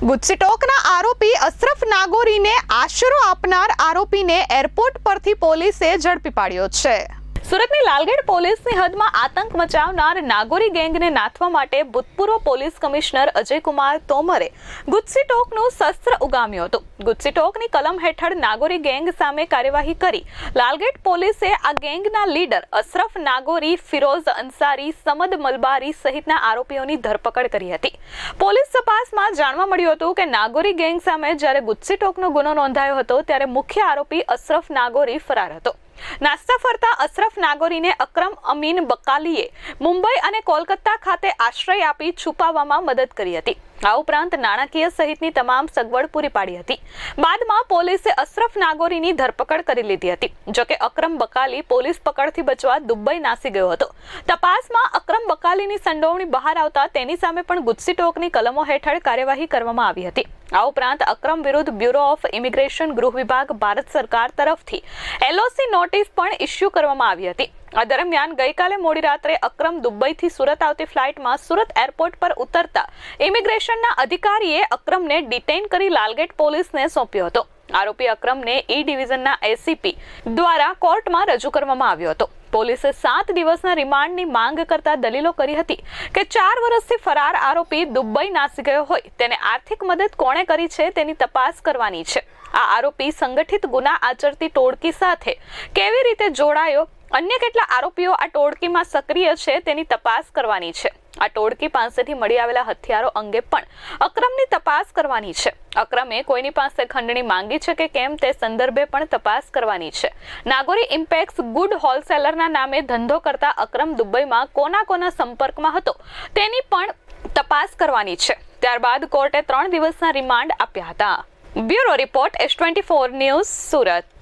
ગુજસીટોકના આરોપી અશરફ નાગોરીને આશરો આપનાર આરોપીને એરપોર્ટ પરથી પોલીસે ઝડપી પાડ્યો છે। સુરતની લાલગેટ પોલીસની હદમાં આતંક મચાવનાર નાગોરી ગેંગને નાથવા માટે ભૂતપૂર્વ પોલીસ કમિશનર અજયકુમાર તોમરે ગુજસીટોકનું શસ્ત્ર ઉગામ્યું હતું। ગુજસીટોકની કલમ હેઠળ નાગોરી ગેંગ સામે કાર્યવાહી કરી લાલગેટ પોલીસે આ ગેંગના લીડર અશરફ નાગોરી, ફિરોઝ અંસારી, સમદ મલબારી સહિતના આરોપીઓની ધરપકડ કરી હતી। પોલીસ તપાસમાં જાણવા મળ્યું હતું કે નાગોરી ગેંગ સામે જ્યારે ગુજસીટોકનો ગુનો નોંધાયો હતો ત્યારે મુખ્ય આરોપી અશરફ નાગોરી ફરાર હતો। નાસ્તા ફરતા અશરફ નાગોરીને અકરમ અમીન બકાલીએ મુંબઈ અને કોલકાતા ખાતે આશ્રય આપી છુપાવવામાં મદદ કરી હતી। આ ઉપરાંત નાણાકીય સહિતની તમામ સગવડ પૂરી પાડી હતી। બાદમાં પોલીસે અશરફ નાગોરીની ધરપકડ કરી લીધી હતી। જોકે અકરમ બકાલી પોલીસ પકડથી બચવા દુબઈ નાસી ગયો હતો। તપાસમાં અકરમ બકાલીની સંડોવણી બહાર આવતા તેની સામે પણ ગુજસીટોકની કલમો હેઠળ કાર્યવાહી કરવામાં આવી હતી। આ ઉપરાંત અકરમ વિરુદ્ધ બ્યુરો ઓફ ઇમિગ્રેશન ગૃહ વિભાગ ભારત સરકાર તરફથી એલઓસી નોટિસ પણ ઇસ્યુ કરવામાં આવી હતી। આ દરમિયાન ગઈકાલે મોડી રાત્રે અકરમ દુબઈથી સુરત આવતી ફ્લાઇટમાં સુરત એરપોર્ટ પર ઉતરતા ઇમિગ્રેશનના અધિકારીએ અકરમને ડિટેઇન કરી લાલગેટ પોલીસને સોંપ્યો હતો। આરોપી અકરમને ઈ ડિવિઝનના એસીપી દ્વારા કોર્ટમાં રજૂ કરવામાં આવ્યો હતો। પોલીસે 7 દિવસના રિમાન્ડની માંગ કરતા દલીલો કરી હતી કે 4 વર્ષથી ફરાર આરોપી દુબઈ નાસી ગયો હોય તેને આર્થિક મદદ કોણે કરી છે તેની તપાસ કરવાની છે। આ આરોપી સંગઠિત ગુના આચરતી ટોળકી સાથે કેવી રીતે જોડાયો, અન્ય કેટલા આરોપીઓ આ ટોળકીમાં સક્રિય છે તેની તપાસ કરવાની છે। આ ટોળકી પાસેથી મળી આવેલા હથિયારો અંગે પણ અકરમની તપાસ કરવાની છે। અકરમે કોઈની પાસે ખંડણી માંગી છે કે કેમ તે સંદર્ભે પણ તપાસ કરવાની છે। નાગોરી ઇમ્પેક્સ ગુડ હોલસેલરના નામે ધંધો કરતા અકરમ દુબઈમાં કોના સંપર્કમાં હતો તેની પણ તપાસ કરવાની છે। ત્યારબાદ કોર્ટે 3 દિવસના રિમાન્ડ આપ્યા હતા। Bureau report S24 news Surat.